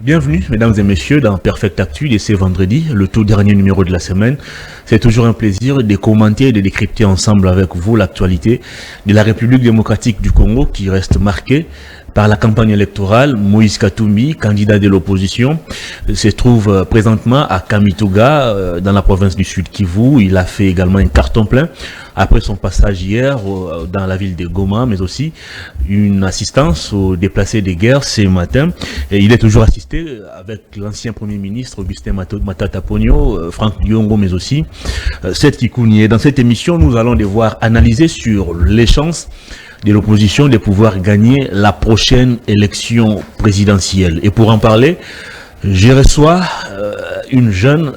Bienvenue, mesdames et messieurs, dans Perfect Actu de ce vendredi, le tout dernier numéro de la semaine. C'est toujours un plaisir de commenter et de décrypter ensemble avec vous l'actualité de la République démocratique du Congo qui reste marquée par la campagne électorale. Moïse Katumbi, candidat de l'opposition, se trouve présentement à Kamituga, dans la province du Sud Kivu. Il a fait également un carton plein après son passage hier dans la ville de Goma, mais aussi une assistance aux déplacés de guerre ce matin. Et il est toujours assisté avec l'ancien Premier ministre Augustin Matata Ponyo, Franck Diongo, mais aussi Seth Kikouni. Et dans cette émission, nous allons devoir analyser sur les chances de l'opposition de pouvoir gagner la prochaine élection présidentielle. Et pour en parler, je reçois une jeune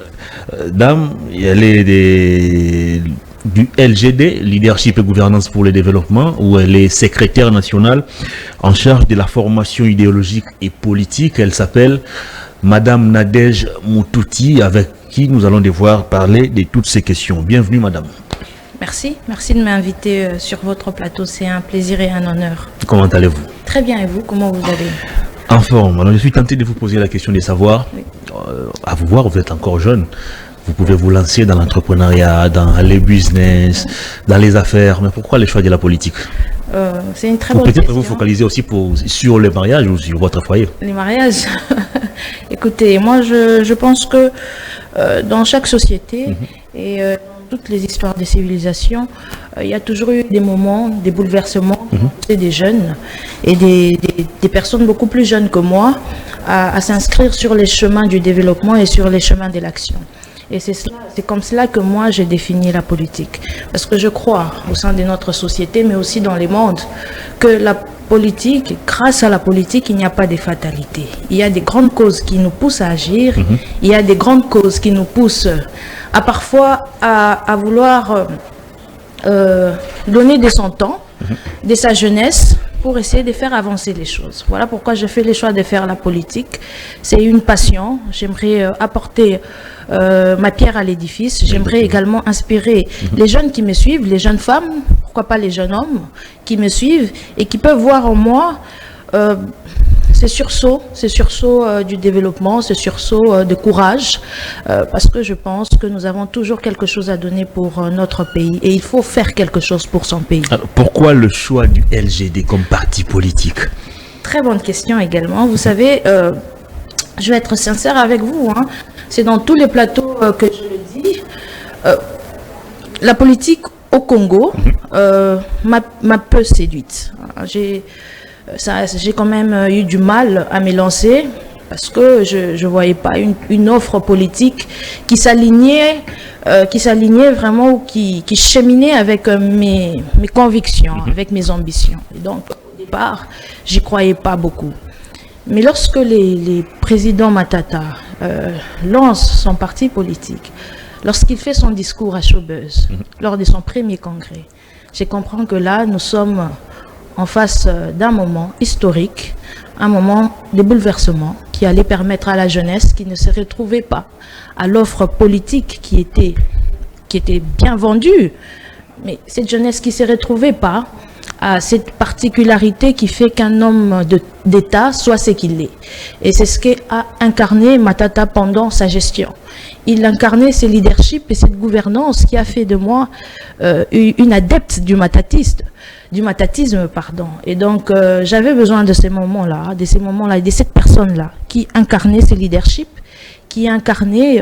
dame, elle est du LGD, Leadership et Gouvernance pour le Développement, où elle est secrétaire nationale en charge de la formation idéologique et politique. Elle s'appelle Madame Nadège Moutouti, avec qui nous allons devoir parler de toutes ces questions. Bienvenue, Madame. Merci de m'inviter sur votre plateau, c'est un plaisir et un honneur. Comment allez-vous? Très bien, et vous, comment vous allez? En forme. Alors, je suis tenté de vous poser la question de savoir, oui. À vous voir, vous êtes encore jeune, vous pouvez vous lancer dans l'entrepreneuriat, dans les business, dans les affaires, mais pourquoi le choix de la politique? C'est une très bonne question. Peut-être vous focaliser aussi sur les mariages ou sur votre foyer. Les mariages. Écoutez, moi je pense que dans chaque société et toutes les histoires des civilisations, il y a toujours eu des moments, des bouleversements, des jeunes et des personnes beaucoup plus jeunes que moi à s'inscrire sur les chemins du développement et sur les chemins de l'action. Et c'est comme cela que moi j'ai défini la politique. Parce que je crois au sein de notre société, mais aussi dans les mondes, que la politique, grâce à la politique, il n'y a pas de fatalité. Il y a des grandes causes qui nous poussent à agir. Il y a des grandes causes qui nous poussent à parfois à vouloir donner de son temps, de sa jeunesse, pour essayer de faire avancer les choses. Voilà pourquoi je fais le choix de faire la politique. C'est une passion. J'aimerais apporter ma pierre à l'édifice. J'aimerais également inspirer les jeunes qui me suivent, les jeunes femmes, pourquoi pas les jeunes hommes qui me suivent et qui peuvent voir en moi ces sursauts du développement, ces sursauts de courage, parce que je pense que nous avons toujours quelque chose à donner pour notre pays et il faut faire quelque chose pour son pays. Alors, pourquoi le choix du LGD comme parti politique? Très bonne question également. Vous savez, je vais être sincère avec vous, hein. C'est dans tous les plateaux que je le dis. La politique au Congo m'a peu séduite. J'ai quand même eu du mal à me lancer parce que je ne voyais pas une offre politique qui s'alignait vraiment ou qui cheminait avec mes convictions, avec mes ambitions. Et donc, au départ, j'y croyais pas beaucoup. Mais lorsque les présidents Matata lance son parti politique, lorsqu'il fait son discours à Showbuzz, lors de son premier congrès, je comprends que là, nous sommes en face d'un moment historique, un moment de bouleversement qui allait permettre à la jeunesse qui ne se retrouvait pas à l'offre politique qui était bien vendue, mais cette jeunesse qui ne se retrouvait pas à cette particularité qui fait qu'un homme d'État soit ce qu'il est. Et c'est ce qu'a incarné Matata pendant sa gestion. Il incarnait ce leadership et cette gouvernance qui a fait de moi une adepte du matatisme. Et donc, j'avais besoin de ces moments-là, de cette personne-là qui incarnait ce leadership, qui incarnait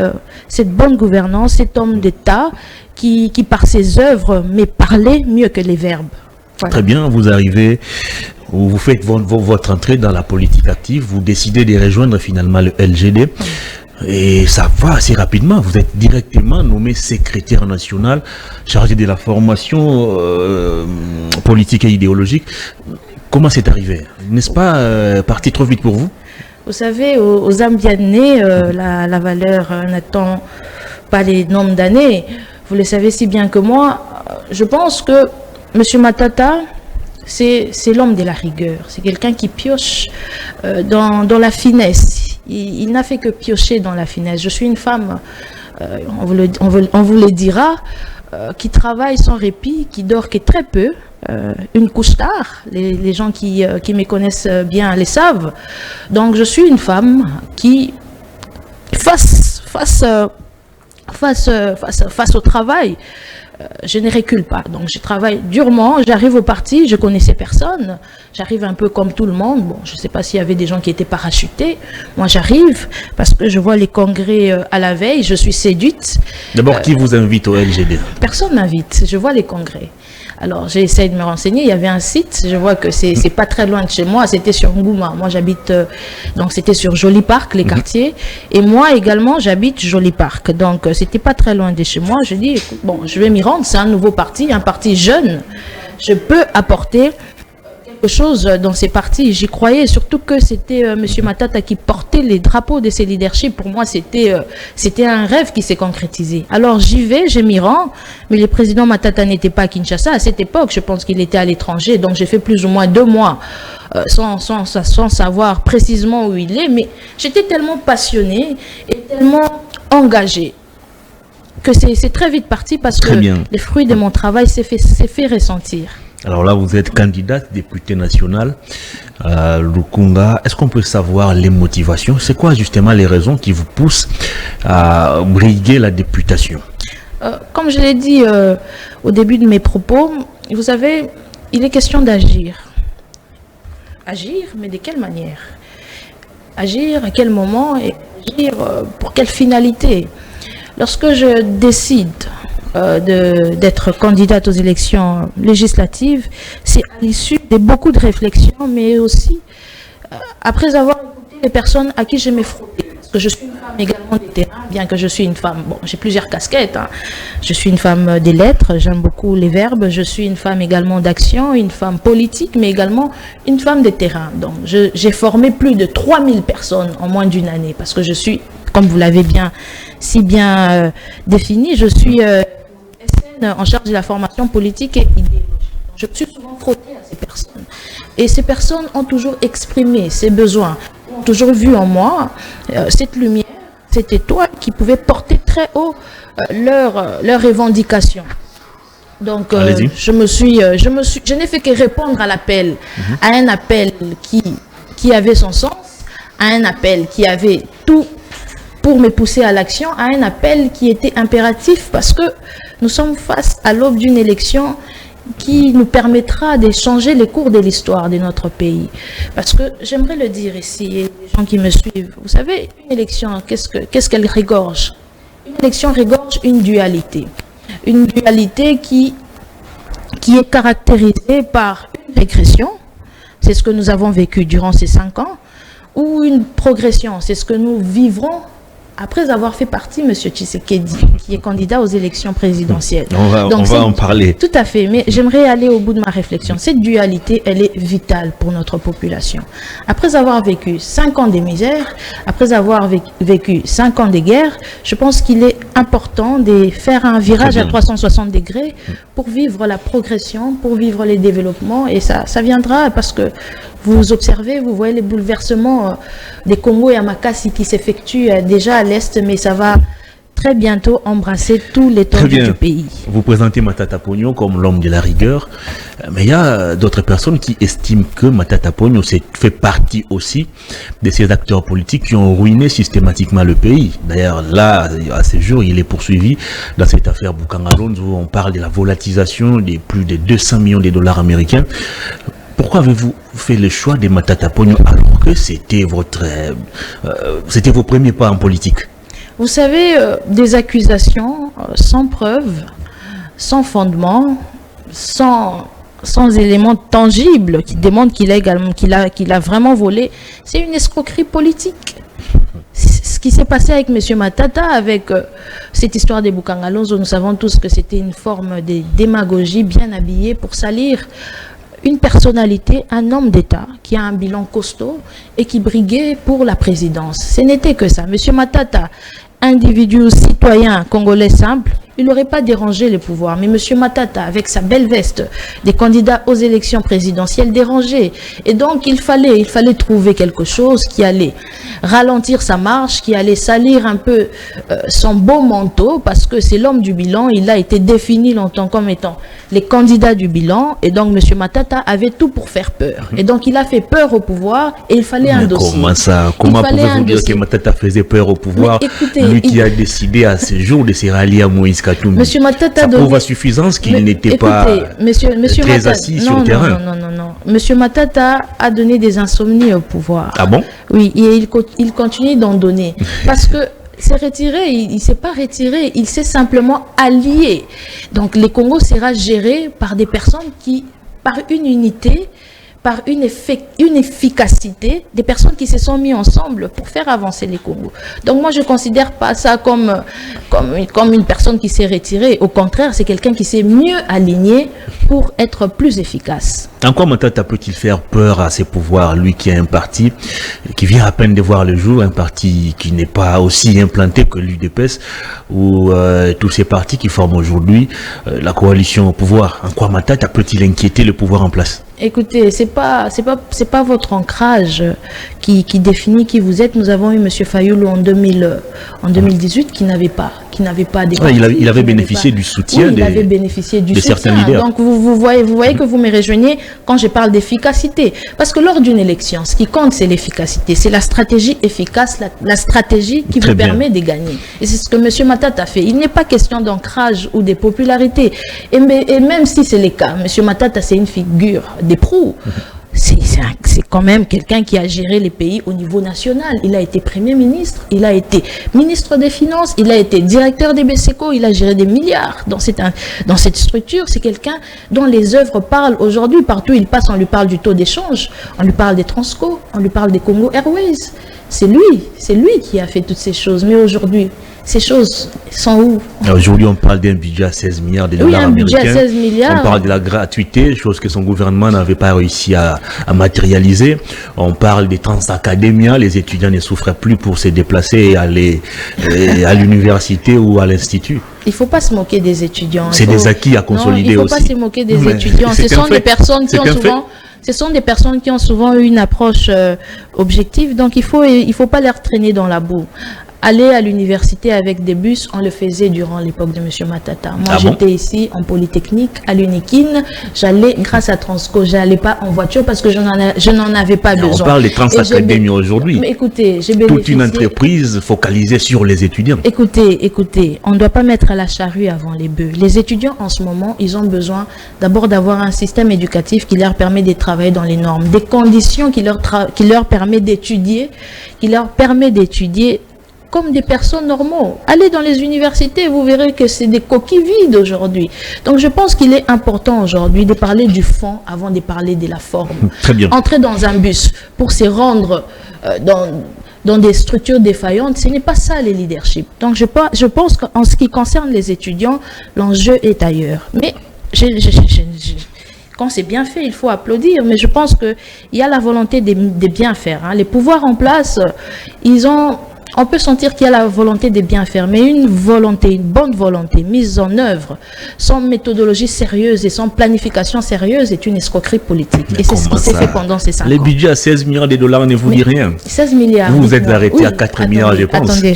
cette bonne gouvernance, cet homme d'État qui par ses œuvres, mais parlait mieux que les verbes. Voilà. Très bien, vous faites votre entrée dans la politique active, vous décidez de rejoindre finalement le LGD. Et ça va assez rapidement. Vous êtes directement nommé secrétaire national chargé de la formation politique et idéologique. Comment c'est arrivé? N'est-ce pas parti trop vite pour vous? Vous savez, aux âmes bien nées, la valeur n'attend pas les nombres d'années. Vous le savez si bien que moi. Je pense que M. Matata, c'est l'homme de la rigueur. C'est quelqu'un qui pioche dans la finesse. Il n'a fait que piocher dans la finesse. Je suis une femme, on vous le dira, qui travaille sans répit, qui dort que très peu, une couche tard. Les gens qui me connaissent bien le savent. Donc je suis une femme qui, face au travail, je ne recule pas. Donc je travaille durement, j'arrive au parti, je connaissais personne, j'arrive un peu comme tout le monde. Bon, je ne sais pas s'il y avait des gens qui étaient parachutés. Moi j'arrive parce que je vois les congrès à la veille, je suis séduite. D'abord, qui vous invite au LGD? Personne m'invite, je vois les congrès. Alors j'ai essayé de me renseigner, il y avait un site, je vois que c'est pas très loin de chez moi, c'était sur Ngouma. Moi j'habite, donc c'était sur Joli Parc, les quartiers, et moi également j'habite Joli Parc, donc c'était pas très loin de chez moi. Je dis, écoute, bon, je vais m'y rendre, c'est un nouveau parti, un parti jeune, je peux apporter quelque chose dans ces partis. J'y croyais, surtout que c'était M. Matata qui portait les drapeaux de ses leaderships. Pour moi, c'était un rêve qui s'est concrétisé. Alors j'y vais, je m'y rends, mais le président Matata n'était pas à Kinshasa à cette époque. Je pense qu'il était à l'étranger, donc j'ai fait plus ou moins 2 mois sans savoir précisément où il est. Mais j'étais tellement passionnée et tellement engagée que c'est très vite parti parce que les fruits de mon travail s'est fait ressentir. Alors là, vous êtes candidate députée nationale à Lukunga. Est-ce qu'on peut savoir les motivations? C'est quoi justement les raisons qui vous poussent à briguer la députation? Comme je l'ai dit au début de mes propos, vous savez, il est question d'agir. Agir, mais de quelle manière? Agir à quel moment et agir pour quelle finalité? Lorsque je décide d'être candidate aux élections législatives, c'est à l'issue de beaucoup de réflexions, mais aussi après avoir écouté les personnes à qui je m'ai frottée. Parce que je suis une femme également des terrains, bien que je suis une femme, bon, j'ai plusieurs casquettes, hein. Je suis une femme des lettres, j'aime beaucoup les verbes, je suis une femme également d'action, une femme politique, mais également une femme des terrains. Donc j'ai formé plus de 3000 personnes en moins d'une année, parce que je suis, comme vous l'avez si bien défini, je suis en charge de la formation politique et idéologique. Je me suis souvent frottée à ces personnes. Et ces personnes ont toujours exprimé ces besoins, ont toujours vu en moi cette lumière, cette étoile qui pouvait porter très haut leurs revendications. Donc, je n'ai fait que répondre à l'appel, à un appel qui avait son sens, à un appel qui avait tout pour me pousser à l'action, à un appel qui était impératif parce que nous sommes face à l'aube d'une élection qui nous permettra de changer les cours de l'histoire de notre pays. Parce que j'aimerais le dire ici, et les gens qui me suivent, vous savez, une élection, qu'est-ce qu'elle régorge? Une élection régorge une dualité. Une dualité qui est caractérisée par une régression, c'est ce que nous avons vécu durant ces 5 ans, ou une progression, c'est ce que nous vivrons après avoir fait partie, M. Tshisekedi, qui est candidat aux élections présidentielles. On va en parler. Tout à fait, mais j'aimerais aller au bout de ma réflexion. Cette dualité, elle est vitale pour notre population. Après avoir vécu 5 ans de misère, après avoir vécu 5 ans de guerre, je pense qu'il est important de faire un virage à 360 degrés pour vivre la progression, pour vivre les développements, et ça viendra parce que vous observez, vous voyez les bouleversements des Congo et Amakasi qui s'effectuent déjà à l'Est, mais ça va très bientôt embrasser tout l'étendue du pays. Vous présentez Matata Ponyo comme l'homme de la rigueur, mais il y a d'autres personnes qui estiment que Matata Ponyo fait partie aussi de ces acteurs politiques qui ont ruiné systématiquement le pays. D'ailleurs, là, à ce jour, il est poursuivi dans cette affaire Bukanga-Lonzo où on parle de la volatilisation de plus de 200 millions de dollars américains. Pourquoi avez-vous fait le choix de Matata Ponyo alors que c'était vos premiers pas en politique? Vous savez, des accusations sans preuve, sans fondement, sans éléments tangibles qui démontrent qu'il a vraiment volé, c'est une escroquerie politique. Ce qui s'est passé avec M. Matata, avec cette histoire des Bukanga-Lonzo, nous savons tous que c'était une forme de démagogie bien habillée pour salir une personnalité, un homme d'État qui a un bilan costaud et qui briguait pour la présidence. Ce n'était que ça. M. Matata, individu citoyen congolais simple, il n'aurait pas dérangé le pouvoir. Mais M. Matata, avec sa belle veste, des candidats aux élections présidentielles, dérangeait. Et donc, il fallait trouver quelque chose qui allait ralentir sa marche, qui allait salir un peu son beau manteau, parce que c'est l'homme du bilan. Il a été défini longtemps comme étant les candidats du bilan. Et donc, M. Matata avait tout pour faire peur. Et donc, il a fait peur au pouvoir et il fallait un dossier. Comment ça? Comment pouvez-vous dire que Matata faisait peur au pouvoir? Écoutez, lui qui a décidé à ce jour de se rallier à Moïse Katumbi. Monsieur Matata ça prouve à suffisance qu'il n'était pas très assis sur le terrain. Non. Monsieur Matata a donné des insomnies au pouvoir. Ah bon? Oui, et il continue d'en donner. Parce que s'est retiré, il ne s'est pas retiré, il s'est simplement allié. Donc les Congo sera géré par des personnes qui, par une unité, par une efficacité, des personnes qui se sont mis ensemble pour faire avancer les Congos. Donc moi, je ne considère pas ça comme une personne qui s'est retirée. Au contraire, c'est quelqu'un qui s'est mieux aligné pour être plus efficace. En quoi Matata peut-il faire peur à ses pouvoirs, lui qui a un parti qui vient à peine de voir le jour, un parti qui n'est pas aussi implanté que l'UDPS ou tous ces partis qui forment aujourd'hui la coalition au pouvoir? En quoi Matata peut-il inquiéter le pouvoir en place? Écoutez, c'est pas votre ancrage qui définit qui vous êtes. Nous avons eu M. Fayoulou en 2018 qui n'avait pas des partis, il avait bénéficié du soutien de certains leaders. Donc vous voyez que vous me rejoignez quand je parle d'efficacité. Parce que lors d'une élection, ce qui compte, c'est l'efficacité. C'est la stratégie efficace, la stratégie qui vous permet de gagner. Et c'est ce que M. Matata a fait. Il n'est pas question d'ancrage ou de popularité. Et même si c'est le cas, M. Matata, c'est une figure d'éproux. C'est quand même quelqu'un qui a géré les pays au niveau national. Il a été Premier ministre, il a été ministre des Finances, il a été directeur des BCECO, il a géré des milliards dans cette structure. C'est quelqu'un dont les œuvres parlent aujourd'hui. Partout où il passe, on lui parle du taux d'échange, on lui parle des Transco, on lui parle des Congo Airways. C'est lui qui a fait toutes ces choses. Mais aujourd'hui, ces choses sont où? Aujourd'hui, on parle d'un budget à 16 milliards de dollars américains. Budget à 16 milliards. On parle de la gratuité, chose que son gouvernement n'avait pas réussi à matérialiser. On parle des Transacadémia. Les étudiants ne souffraient plus pour se déplacer et aller à l'université ou à l'institut. Il ne faut pas se moquer des étudiants. C'est des acquis à consolider aussi. Il ne faut pas se moquer des étudiants. Ce sont des personnes qui ont souvent... Ce sont des personnes qui ont souvent eu une approche objective, donc il faut pas les traîner dans la boue. Aller à l'université avec des bus, on le faisait durant l'époque de M. Matata. Moi, j'étais ici en Polytechnique, à l'Unikine. J'allais, grâce à Transco, je n'allais pas en voiture parce que je n'en avais pas besoin. On parle des Transacadémies aujourd'hui. Mais écoutez, j'ai bénéficié... Toute une entreprise focalisée sur les étudiants. Écoutez, on ne doit pas mettre la charrue avant les bœufs. Les étudiants, en ce moment, ils ont besoin d'abord d'avoir un système éducatif qui leur permet de travailler dans les normes, des conditions qui leur permet d'étudier, comme des personnes normaux. Allez dans les universités, vous verrez que c'est des coquilles vides aujourd'hui. Donc je pense qu'il est important aujourd'hui de parler du fond avant de parler de la forme. Très bien. Entrer dans un bus pour se rendre dans des structures défaillantes, ce n'est pas ça le leadership. Donc je pense qu'en ce qui concerne les étudiants, l'enjeu est ailleurs. Mais quand c'est bien fait, il faut applaudir. Mais je pense qu'il y a la volonté de bien faire. Les pouvoirs en place, on peut sentir qu'il y a la volonté de bien faire, mais une bonne volonté mise en œuvre, sans méthodologie sérieuse et sans planification sérieuse est une escroquerie politique. Et c'est ce qui s'est fait pendant ces 5 ans. Les budgets à 16 milliards de dollars ne vous disent rien. 16 milliards. Vous vous êtes arrêté à 4 milliards, je pense. Attendez,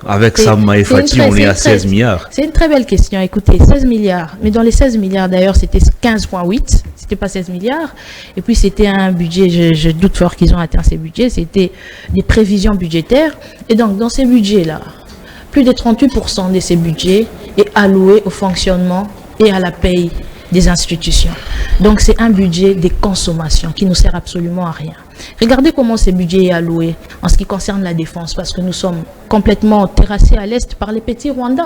avec Sama et Fatih, on est à 16 milliards. C'est une très belle question. Écoutez, 16 milliards. Mais dans les 16 milliards, d'ailleurs, c'était 15,8. C'était pas 16 milliards. Et puis, c'était un budget, je doute fort qu'ils ont atteint ces budgets. C'était des prévisions budgétaires. Et donc, dans ces budgets-là, plus de 38% de ces budgets est alloué au fonctionnement et à la paye des institutions. Donc, c'est un budget de consommation qui ne sert absolument à rien. Regardez comment ce budget est alloué en ce qui concerne la défense, parce que nous sommes complètement terrassés à l'Est par les petits Rwandais.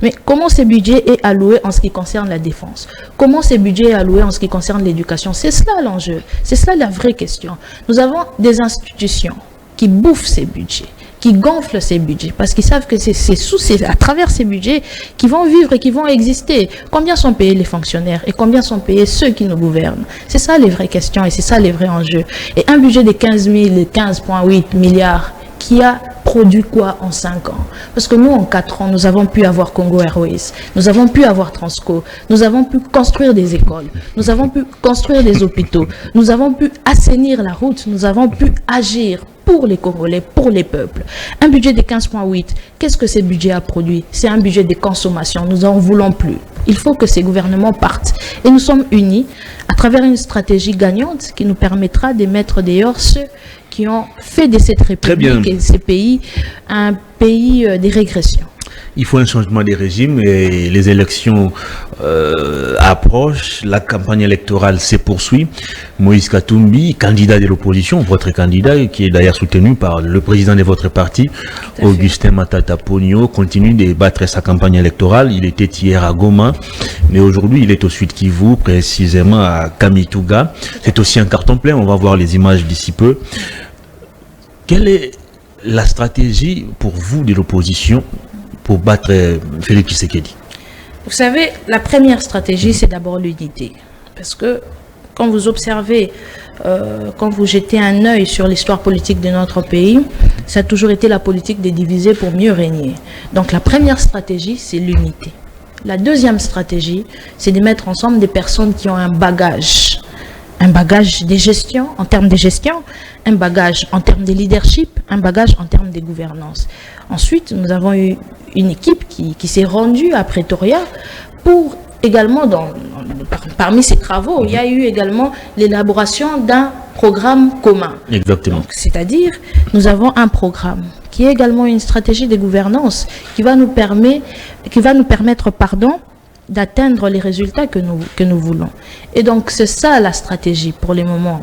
Mais comment ce budget est alloué en ce qui concerne la défense? Comment ce budget est alloué en ce qui concerne l'éducation? C'est cela l'enjeu. C'est cela la vraie question. Nous avons des institutions qui bouffent ces budgets, qui gonflent ces budgets, parce qu'ils savent que c'est à travers ces budgets qu'ils vont vivre et qu'ils vont exister. Combien sont payés les fonctionnaires et combien sont payés ceux qui nous gouvernent? C'est ça les vraies questions et c'est ça les vrais enjeux. Et un budget de 15,8 milliards qui a produit quoi en 5 ans? Parce que nous, en 4 ans, nous avons pu avoir Congo Airways, nous avons pu avoir Transco, nous avons pu construire des écoles, nous avons pu construire des hôpitaux, nous avons pu assainir la route, nous avons pu agir pour les Congolais, pour les peuples. Un budget de 15,8, qu'est-ce que ce budget a produit? C'est un budget de consommation, nous n'en voulons plus. Il faut que ces gouvernements partent. Et nous sommes unis à travers une stratégie gagnante qui nous permettra de mettre dehors ceux qui ont fait de cette République et de ces pays un pays de régression. Il faut un changement de régime et les élections approchent, la campagne électorale se poursuit. Moïse Katumbi, candidat de l'opposition, votre candidat, qui est d'ailleurs soutenu par le président de votre parti, Augustin Matata Ponyo, continue de battre sa campagne électorale. Il était hier à Goma, mais aujourd'hui il est au Sud Kivu, précisément à Kamituga. C'est aussi un carton plein, on va voir les images d'ici peu. Quelle est la stratégie pour vous de l'opposition pour battre Félix Tshisekedi? Vous savez, la première stratégie, c'est d'abord l'unité. Parce que quand vous observez, quand vous jetez un œil sur l'histoire politique de notre pays, ça a toujours été la politique de diviser pour mieux régner. Donc la première stratégie, c'est l'unité. La deuxième stratégie, c'est de mettre ensemble des personnes qui ont un bagage de gestion, en termes de gestion, un bagage en termes de leadership, un bagage en termes de gouvernance. Ensuite, nous avons eu une équipe qui s'est rendue à Pretoria pour également, parmi ces travaux, il y a eu également l'élaboration d'un programme commun. Exactement. C'est-à-dire, nous avons un programme qui est également une stratégie de gouvernance qui va nous permettre, d'atteindre les résultats que nous voulons. Et donc, c'est ça la stratégie pour le moment.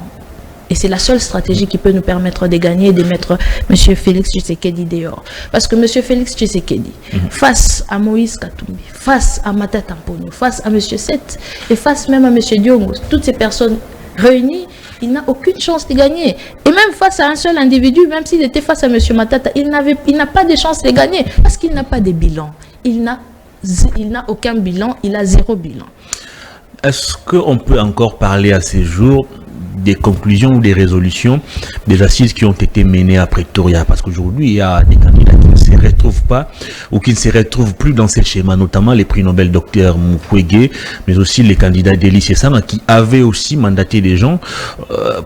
Et c'est la seule stratégie qui peut nous permettre de gagner et de mettre M. Félix Tshisekedi dehors. Parce que M. Félix Tshisekedi, face à Moïse Katumbi, face à Matata Ponyo, face à M. Seth et face même à M. Diongo, toutes ces personnes réunies, il n'a aucune chance de gagner. Et même face à un seul individu, même s'il était face à M. Matata, il n'a pas de chance de gagner parce qu'il n'a pas de bilan. Il n'a aucun bilan, il a 0 bilan. Est-ce qu'on peut encore parler à ces jours des conclusions ou des résolutions des assises qui ont été menées à Pretoria? Parce qu'aujourd'hui, il y a des candidats qui ne se retrouvent pas ou qui ne se retrouvent plus dans ces schémas, notamment les prix Nobel Dr Mukwege, mais aussi les candidats d'Elie Sesama qui avaient aussi mandaté des gens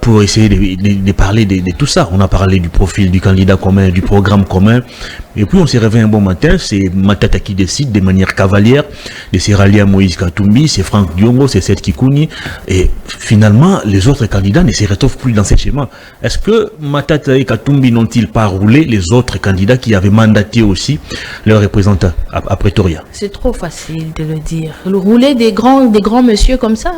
pour essayer de parler de tout ça. On a parlé du profil du candidat commun, du programme commun. Et puis on s'est réveillé un bon matin, c'est Matata qui décide de manière cavalière de se rallier à Moïse Katumbi, c'est Franck Diongo, c'est Seth Kikuni, et finalement les autres candidats ne se retrouvent plus dans ces schémas. Est-ce que Matata et Katumbi n'ont-ils pas roulé les autres candidats qui avaient mandaté aussi leurs représentants à Pretoria? C'est trop facile de le dire. Le rouler des grands messieurs comme ça,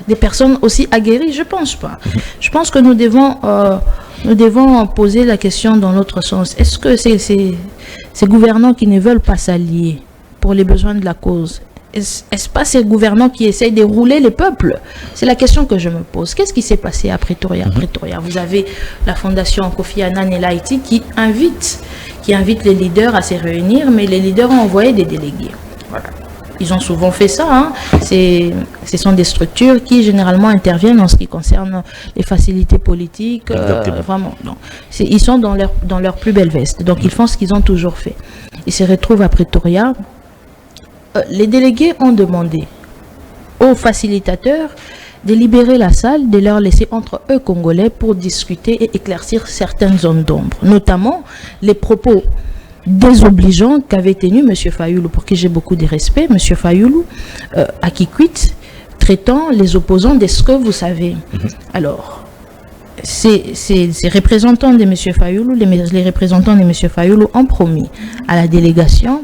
des personnes aussi aguerries, je pense pas. Je pense que nous devons poser la question dans l'autre sens. Est-ce que ces gouvernants qui ne veulent pas s'allier pour les besoins de la cause, est-ce pas ces gouvernants qui essayent de rouler les peuples? C'est la question que je me pose. Qu'est-ce qui s'est passé à Pretoria? Pretoria, vous avez la fondation Kofi Annan et l'Haïti qui invite les leaders à se réunir, mais les leaders ont envoyé des délégués. Voilà. Ils ont souvent fait ça. Hein. Ce sont des structures qui généralement interviennent en ce qui concerne les facilités politiques. Vraiment, non. Ils sont dans leur plus belle veste. Donc ils font ce qu'ils ont toujours fait. Ils se retrouvent à Pretoria. Les délégués ont demandé aux facilitateurs de libérer la salle, de leur laisser entre eux Congolais pour discuter et éclaircir certaines zones d'ombre, notamment les propos désobligeant qu'avait tenu M. Fayulu, pour qui j'ai beaucoup de respect, M. Fayulu, à Kikwit, traitant les opposants de ce que vous savez. Alors, ces représentants de M. Fayulu, les représentants de M. Fayulu ont promis à la délégation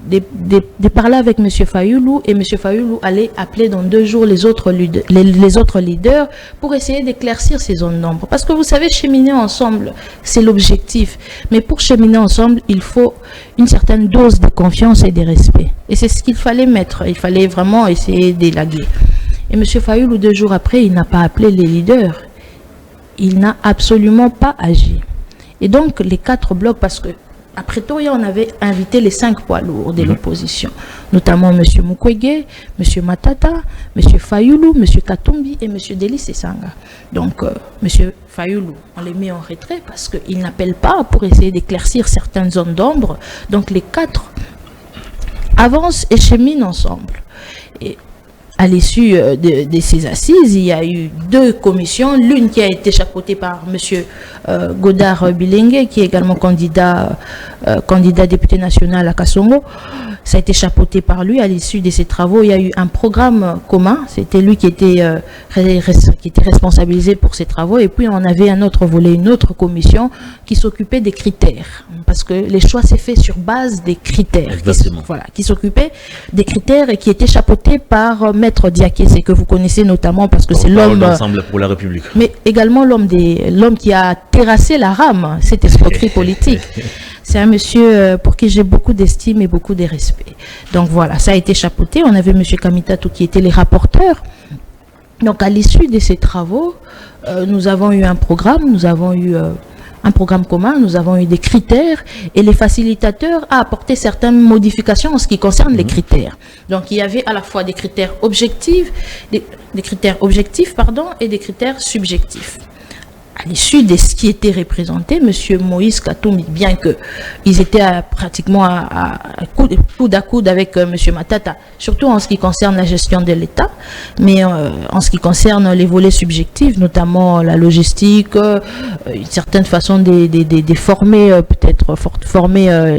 de parler avec M. Fayulu, et M. Fayulu allait appeler dans 2 jours les autres leaders pour essayer d'éclaircir ces zones d'ombre. Parce que vous savez, cheminer ensemble, c'est l'objectif. Mais pour cheminer ensemble, il faut une certaine dose de confiance et de respect. Et c'est ce qu'il fallait mettre. Il fallait vraiment essayer d'élaguer. Et M. Fayulu, 2 jours après, il n'a pas appelé les leaders. Il n'a absolument pas agi. Et donc, les 4 blocs, parce que à Pretoria, on avait invité les 5 poids lourds de l'opposition, notamment M. Mukwege, M. Matata, M. Fayulu, M. Katumbi et M. Delis Esanga. Donc, M. Fayulu, on les met en retrait parce qu'il n'appelle pas pour essayer d'éclaircir certaines zones d'ombre. Donc, les 4 avancent et cheminent ensemble. Et à l'issue de ces assises, il y a eu 2 commissions, l'une qui a été chapeautée par M. Godard Bilengue, qui est également candidat député national à Kasongo. Ça a été chapeauté par lui. À l'issue de ces travaux, il y a eu un programme commun. C'était lui qui était responsabilisé pour ces travaux. Et puis, on avait un autre volet, une autre commission qui s'occupait des critères. Parce que les choix s'est fait sur base des critères. Exactement. Qui s'occupait des critères et qui était chapeauté par Maître Diakese, que vous connaissez notamment parce que c'est l'homme d'Ensemble pour la République. Mais également l'homme qui a terrassé la rame, cette escroquerie politique. C'est un monsieur pour qui j'ai beaucoup d'estime et beaucoup de respect. Donc voilà, ça a été chapeauté. On avait monsieur Kamitatou qui était les rapporteurs. Donc à l'issue de ces travaux, nous avons eu un programme, un programme commun, nous avons eu des critères et les facilitateurs ont apporté certaines modifications en ce qui concerne les critères. Donc il y avait à la fois des critères objectifs, des critères objectifs et des critères subjectifs. À l'issue de ce qui était représenté, M. Moïse Katumbi, bien qu'ils étaient pratiquement à coude à coude avec M. Matata, surtout en ce qui concerne la gestion de l'État, mais en ce qui concerne les volets subjectifs, notamment la logistique, une certaine façon de former,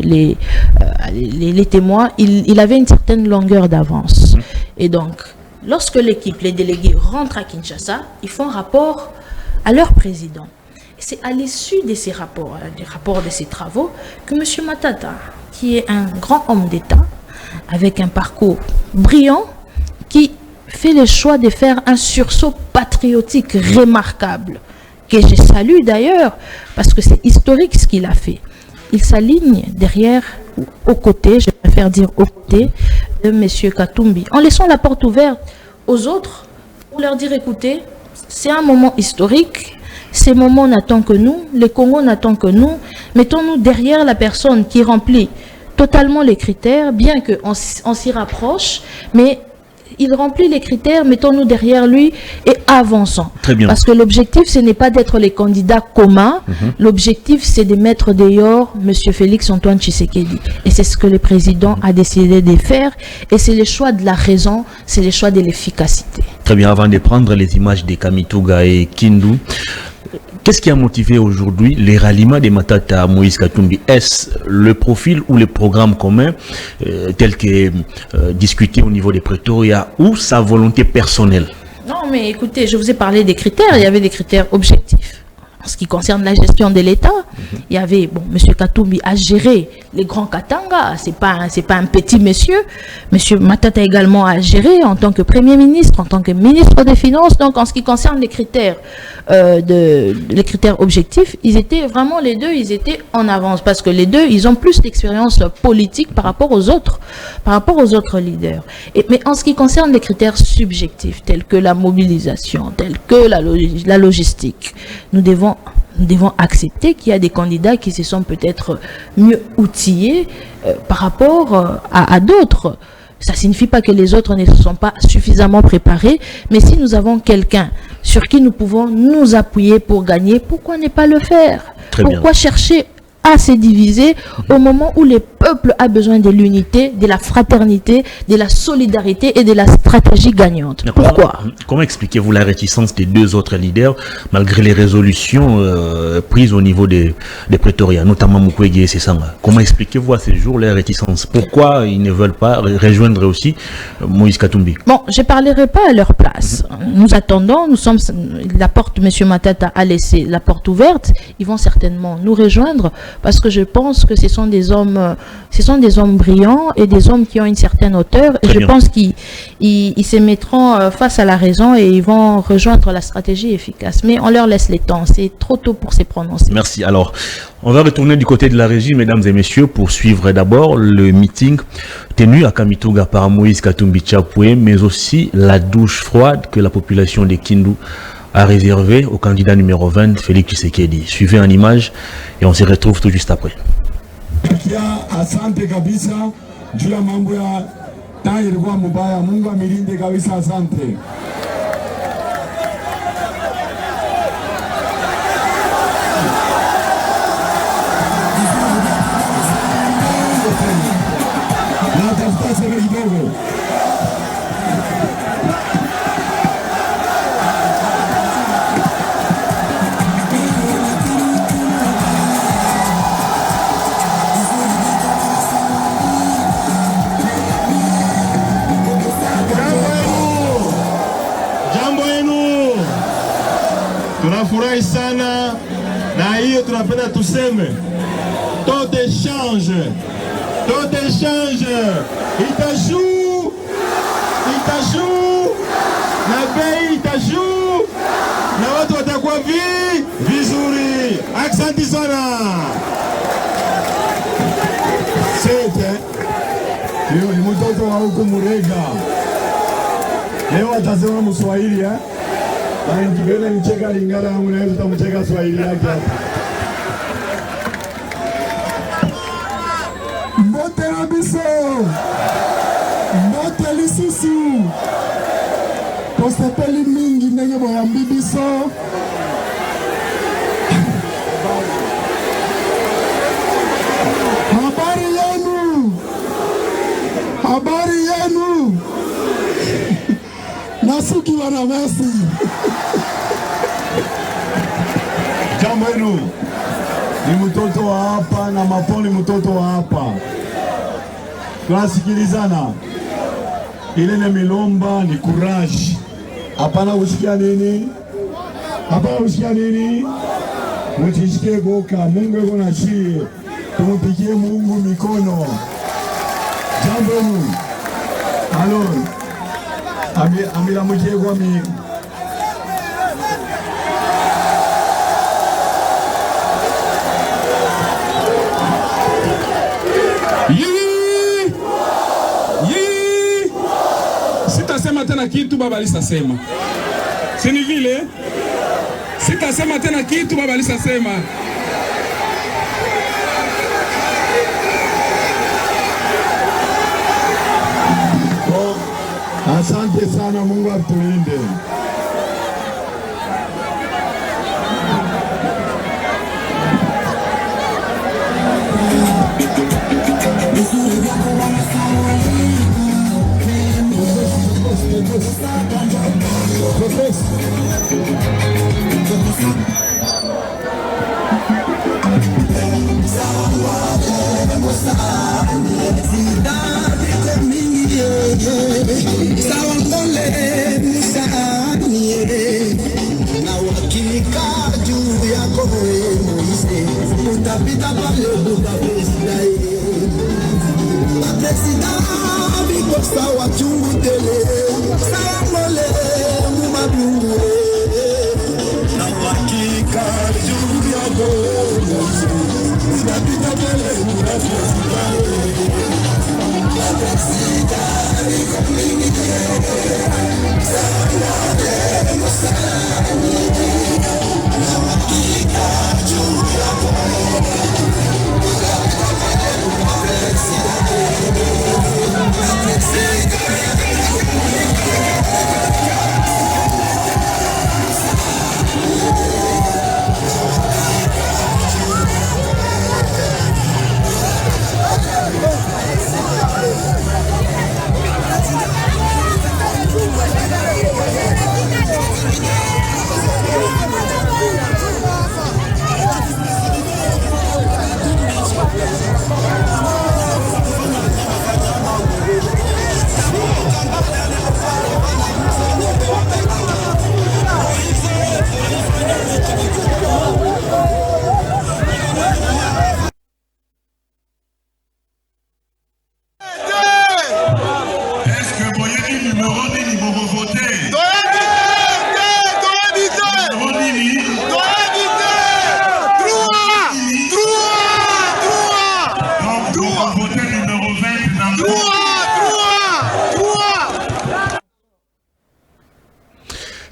les témoins, il avait une certaine longueur d'avance. Et donc, lorsque l'équipe, les délégués rentrent à Kinshasa, ils font rapport à leur président. Et c'est à l'issue de ces rapports, des rapports de ces travaux, que M. Matata, qui est un grand homme d'État, avec un parcours brillant, qui fait le choix de faire un sursaut patriotique remarquable, que je salue d'ailleurs, parce que c'est historique ce qu'il a fait. Il s'aligne derrière, aux côtés, je préfère dire aux côtés, de M. Katumbi, en laissant la porte ouverte aux autres, pour leur dire, écoutez, c'est un moment historique, ces moments n'attendent que nous, les Congos n'attendent que nous, mettons-nous derrière la personne qui remplit totalement les critères, bien qu'on s'y rapproche, mais il remplit les critères, mettons-nous derrière lui et avançons. Très bien. Parce que l'objectif, ce n'est pas d'être les candidats communs, l'objectif, c'est de mettre dehors M. Félix Antoine Tshisekedi. Et c'est ce que le président a décidé de faire, et c'est le choix de la raison, c'est le choix de l'efficacité. Très bien, avant de prendre les images de Kamituga et Kindu, qu'est-ce qui a motivé aujourd'hui les ralliements de Matata à Moïse Katumbi? Est-ce le profil ou le programme commun tel que discuté au niveau des Pretoria ou sa volonté personnelle? Non, mais écoutez, je vous ai parlé des critères. Il y avait des critères objectifs. En ce qui concerne la gestion de l'État, il y avait, bon, M. Katumbi a géré les grands Katanga, c'est pas un petit monsieur. M. Matata également a géré en tant que Premier ministre, en tant que ministre des Finances. Donc, en ce qui concerne les critères, les critères objectifs, ils étaient vraiment les deux, ils étaient en avance parce que les deux, ils ont plus d'expérience politique par rapport aux autres leaders. Mais en ce qui concerne les critères subjectifs, tels que la mobilisation, tels que la logistique, nous devons accepter qu'il y a des candidats qui se sont peut-être mieux outillés par rapport à d'autres. Ça ne signifie pas que les autres ne se sont pas suffisamment préparés, mais si nous avons quelqu'un sur qui nous pouvons nous appuyer pour gagner, pourquoi ne pas le faire? Pourquoi chercher à se diviser au moment où le peuple a besoin de l'unité, de la fraternité, de la solidarité et de la stratégie gagnante? Pourquoi? Comment expliquez-vous la réticence des deux autres leaders malgré les résolutions prises au niveau des Pretoria, notamment Mukwege et Sesanga? Comment expliquez-vous à ces jours la réticence? Pourquoi ils ne veulent pas rejoindre aussi Moïse Katumbi? Bon, je ne parlerai pas à leur place. Nous attendons, la porte, M. Matata a laissé la porte ouverte, ils vont certainement nous rejoindre parce que je pense que ce sont des hommes brillants et des hommes qui ont une certaine hauteur. Et je pense qu'ils se mettront face à la raison et ils vont rejoindre la stratégie efficace. Mais on leur laisse le temps, c'est trop tôt pour se prononcer. Merci. Alors, on va retourner du côté de la régie, mesdames et messieurs, pour suivre d'abord le meeting tenu à Kamituga par Moïse Katumbi Tchapoué, mais aussi la douche froide que la population de Kindu a réservé au candidat numéro 20, Félix Tshisekedi. Suivez en image et on se retrouve tout juste après. tunasikia asante kabisa juu ya mambo ya taa ilikuwa mbaya. Mungu amilinde kabisa, asante. Na tafuta sema kidogo. Tunafurahi sana na hiyo tunapenda tuseme taux d'échange itashuka na bei itashuka na watu watakuwa vizuri. Asante sana. Sete leo ni mtoto wa huko Murega, leo atasema Mswahili Ngibele nicheka Lingala yangu na tutamcheka Swahili yake hapa. Mbote rabiso. Mbote lisusu. Posepeli mingi ndenge boya mbibiso. Habari yenu. Nasuki wana Messi. Jambo yenu. Ni mtoto wa hapa na Mapoli mtoto wa hapa. Tunasikilizana. Ile ni milomba ni courage. Hapana usikia nini? Hapana usikia nini? Mutishike boka, Mungu yuko na shie. Tumupigie Mungu mikono. Jambo yenu. Alors, amila mujie kwa mi. Sitasema tena kitu baba alisasema. Si ni vile? Sitasema tena kitu baba alisasema. Asante sana, Mungu atulinde.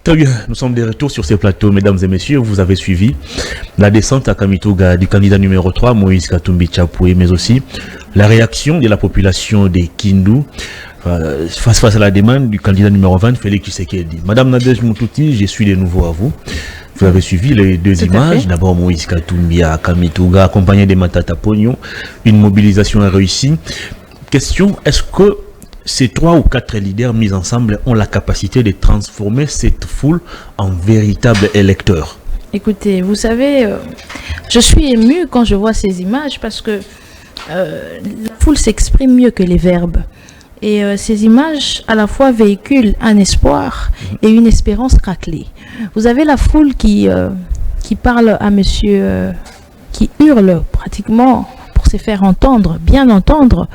Très bien, nous sommes de retour sur ces plateaux, mesdames et messieurs. Vous avez suivi la descente à Kamituga du candidat numéro 3, Moïse Katumbi Tchapoué, mais aussi la réaction de la population des Kindu face à la demande du candidat numéro 20, Félix Tshisekedi. Madame Nadège Moutouti, je suis de nouveau à vous. Vous avez suivi les deux images. D'abord, Moïse Katumbi à Kamituga, accompagné de Matata Pogno. Une mobilisation a réussi. Question, est-ce que ces 3 ou 4 leaders mis ensemble ont la capacité de transformer cette foule en véritables électeurs? Écoutez, vous savez, je suis émue quand je vois ces images parce que la foule s'exprime mieux que les verbes. Et ces images, à la fois, véhiculent un espoir et une espérance craquelée. Vous avez la foule qui parle à monsieur, qui hurle pratiquement pour se faire entendre, bien entendre,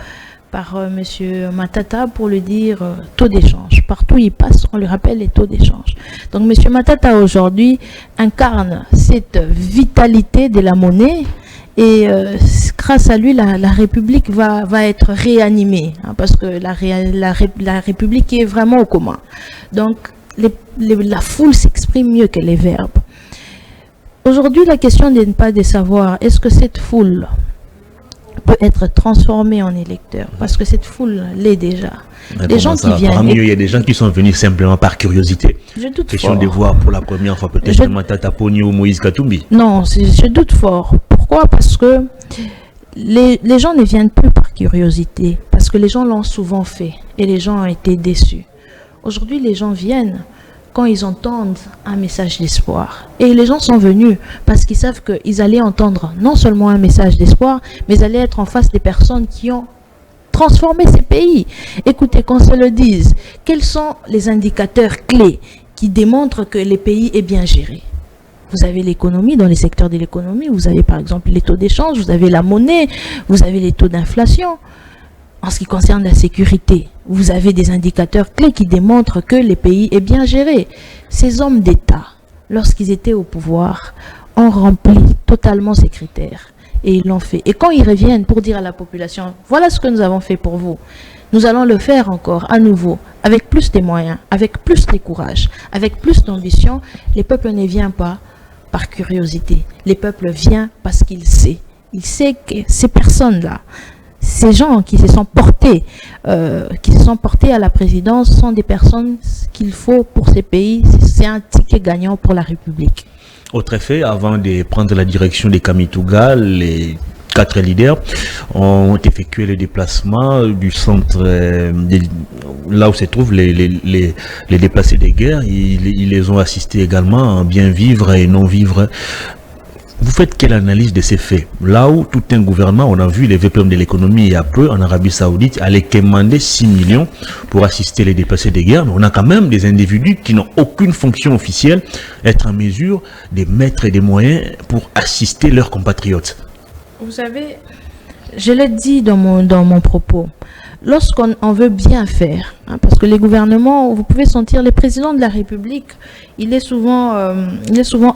par monsieur Matata pour lui dire taux d'échange. Partout où il passe, on lui rappelle les taux d'échange. Donc monsieur Matata aujourd'hui incarne cette vitalité de la monnaie et grâce à lui, la République va être réanimée, hein, parce que la République est vraiment au commun. Donc la foule s'exprime mieux que les verbes. Aujourd'hui, la question n'est pas de savoir est-ce que cette foule peut être transformée en électeur, parce que cette foule l'est déjà. Les gens qui viennent. Parmi eux, il y a des gens qui sont venus simplement par curiosité. Je doute question fort. de voir pour la première fois peut-être Matata Pogno ou Moïse Katumbi. Non, je doute fort. Pourquoi? Parce que les gens ne viennent plus par curiosité, parce que les gens l'ont souvent fait et les gens ont été déçus. Aujourd'hui, les gens viennent quand ils entendent un message d'espoir. Et les gens sont venus parce qu'ils savent qu'ils allaient entendre non seulement un message d'espoir, mais ils allaient être en face des personnes qui ont transformé ces pays. Écoutez, qu'on se le dise, quels sont les indicateurs clés qui démontrent que les pays est bien géré? Vous avez l'économie, dans les secteurs de l'économie, vous avez par exemple les taux d'échange, vous avez la monnaie, vous avez les taux d'inflation. En ce qui concerne la sécurité, vous avez des indicateurs clés qui démontrent que les pays est bien géré. Ces hommes d'État, lorsqu'ils étaient au pouvoir, ont rempli totalement ces critères. Et ils l'ont fait. Et quand ils reviennent pour dire à la population, voilà ce que nous avons fait pour vous, nous allons le faire encore à nouveau, avec plus de moyens, avec plus de courage, avec plus d'ambition, les peuples ne viennent pas par curiosité. Les peuples viennent parce qu'ils savent. Ils savent que ces personnes-là, ces gens qui se sont portés à la présidence sont des personnes qu'il faut pour ces pays. C'est un ticket gagnant pour la République. Autre effet, avant de prendre la direction des Kamituga, les 4 leaders ont effectué le déplacement du centre, là où se trouvent les déplacés de guerre. Ils les ont assistés également à bien vivre et non vivre. Vous faites quelle analyse de ces faits? Là où tout un gouvernement, on a vu les VPM de l'économie il y a peu en Arabie Saoudite, aller commander 6 millions pour assister les déplacés de guerre, mais on a quand même des individus qui n'ont aucune fonction officielle, être en mesure de mettre des moyens pour assister leurs compatriotes. Vous savez, je l'ai dit dans mon propos, lorsqu'on veut bien faire, hein, parce que les gouvernements, vous pouvez sentir, le président de la République, il est souvent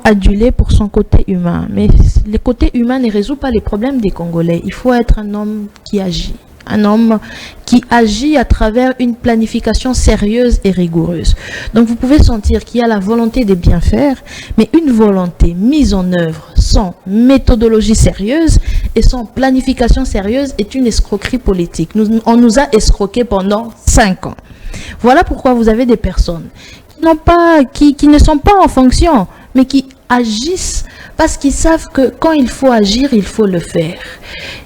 adulé pour son côté humain. Mais le côté humain ne résout pas les problèmes des Congolais. Il faut être un homme qui agit. Un homme qui agit à travers une planification sérieuse et rigoureuse. Donc vous pouvez sentir qu'il y a la volonté de bien faire, mais une volonté mise en œuvre sans méthodologie sérieuse et sans planification sérieuse est une escroquerie politique. On nous a escroqués pendant 5 ans. Voilà pourquoi vous avez des personnes qui ne sont pas en fonction, mais qui agissent parce qu'ils savent que quand il faut agir, il faut le faire.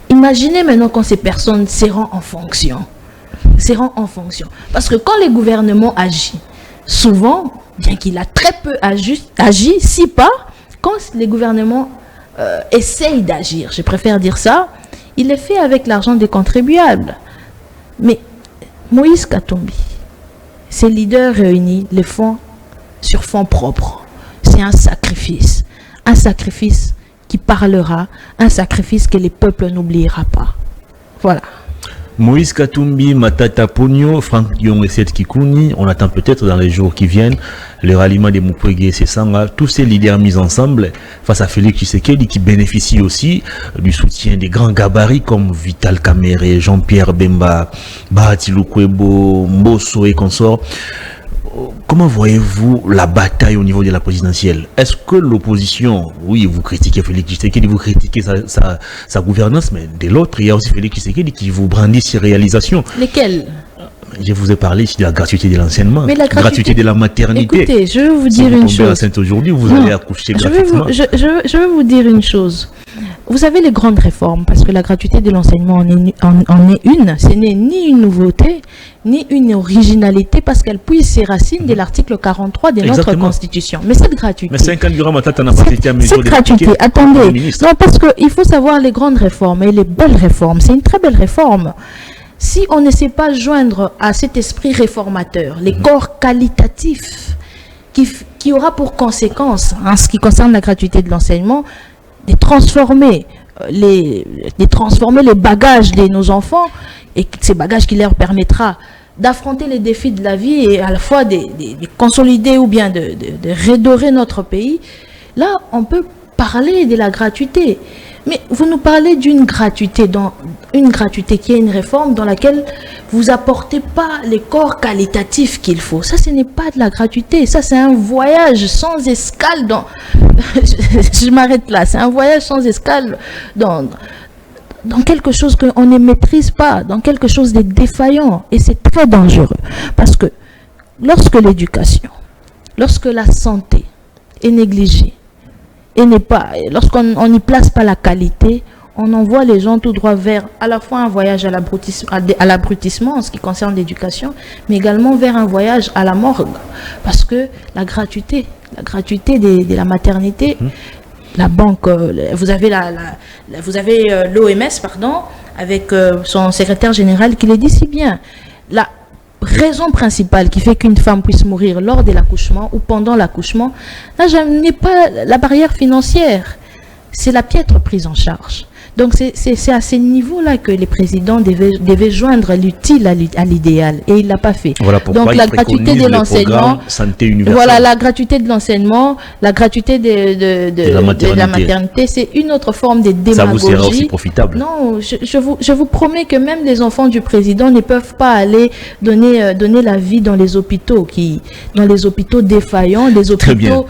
Imaginez maintenant quand ces personnes seront en fonction. Parce que quand le gouvernement agit, souvent, bien qu'il a très peu agi, si pas, quand les gouvernements essayent d'agir, je préfère dire ça, il est fait avec l'argent des contribuables. Mais Moïse Katumbi, ces leaders réunis les font sur fonds propres. C'est un sacrifice qui parlera, un sacrifice que les peuples n'oubliera pas. Voilà. Moïse Katumbi, Matata Pogno, Franck Dion et Seth Kikouni, on attend peut-être dans les jours qui viennent le ralliement des Mukwege et Sesanga, tous ces leaders mis ensemble face à Félix Tshisekedi qui bénéficient aussi du soutien des grands gabarits comme Vital Kamerhe, Jean-Pierre Bemba, Bahati Lukwebo, Mbosso et consorts. comment voyez-vous la bataille au niveau de la présidentielle? Est-ce que l'opposition, oui, vous critiquez Félix Tshisekedi, vous critiquez sa gouvernance, mais de l'autre, il y a aussi Félix Tshisekedi qui vous brandit ses réalisations. Lesquelles? Je vous ai parlé ici de la gratuité de l'enseignement, la gratuité de la maternité. Écoutez, je vais vous dire une chose. Si vous tombez enceinte aujourd'hui, vous allez accoucher gratuitement. Je vais vous dire une chose. Vous savez, les grandes réformes, parce que la gratuité de l'enseignement en est une, ce n'est ni une nouveauté, ni une originalité, parce qu'elle puise ses racines de l'article 43 de notre Constitution. Mais cette gratuité... Mais 50 grammes à tata n'a pas été à mesure cette gratuité, attendez. Non, parce qu'il faut savoir les grandes réformes et les belles réformes. C'est une très belle réforme. Si on ne sait pas joindre à cet esprit réformateur les corps qualitatifs qui aura pour conséquence, en ce qui concerne la gratuité de l'enseignement, de transformer les bagages de nos enfants, et ces bagages qui leur permettra d'affronter les défis de la vie et à la fois de consolider ou bien de redorer notre pays, là on peut parler de la gratuité. Mais vous nous parlez d'une gratuité, qui est une réforme dans laquelle vous apportez pas les corps qualitatifs qu'il faut. Ça, ce n'est pas de la gratuité. Ça, c'est un voyage sans escale dans... je m'arrête là. C'est un voyage sans escale dans quelque chose qu'on ne maîtrise pas, dans quelque chose de défaillant. Et c'est très dangereux. Parce que lorsque l'éducation, lorsque la santé est négligée, et lorsqu'on n'y place pas la qualité, on envoie les gens tout droit vers à la fois un voyage à l'abrutissement en ce qui concerne l'éducation, mais également vers un voyage à la morgue. Parce que la gratuité de la maternité, la banque, vous avez l'OMS, avec son secrétaire général qui le dit si bien. La raison principale qui fait qu'une femme puisse mourir lors de l'accouchement ou pendant l'accouchement n'est pas la barrière financière, c'est la piètre prise en charge. Donc c'est à ce niveau-là que les présidents devaient joindre l'utile à l'idéal, et il ne l'a pas fait. Voilà pourquoi donc la gratuité de l'enseignement, voilà, la gratuité de l'enseignement, la gratuité de la maternité, c'est une autre forme de démagogie. Ça vous sera aussi profitable. Non, je vous promets que même les enfants du président ne peuvent pas aller donner la vie dans les hôpitaux défaillants, les hôpitaux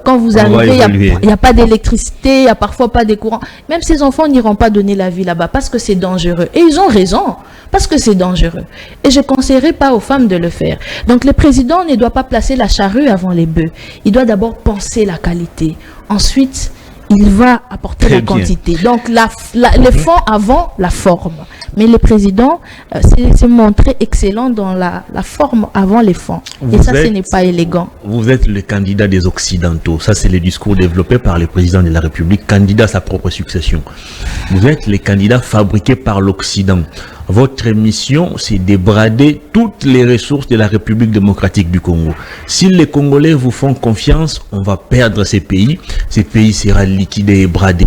quand vous arrivez, il n'y a pas d'électricité, il n'y a parfois pas de courant. Même ces enfants n'iront pas donner la vie là-bas parce que c'est dangereux. Et ils ont raison, parce que c'est dangereux. Et je ne conseillerais pas aux femmes de le faire. Donc le président ne doit pas placer la charrue avant les bœufs. Il doit d'abord penser la qualité. Ensuite, il va apporter la quantité. Donc le fond avant la forme. Mais le président s'est montré excellent dans la forme avant les fonds. Et ça, ce n'est pas élégant. Vous êtes le candidat des Occidentaux. Ça, c'est le discours développé par le président de la République, candidat à sa propre succession. Vous êtes le candidat fabriqué par l'Occident. Votre mission, c'est de brader toutes les ressources de la République démocratique du Congo. Si les Congolais vous font confiance, on va perdre ces pays. Ces pays sera liquidé et bradé.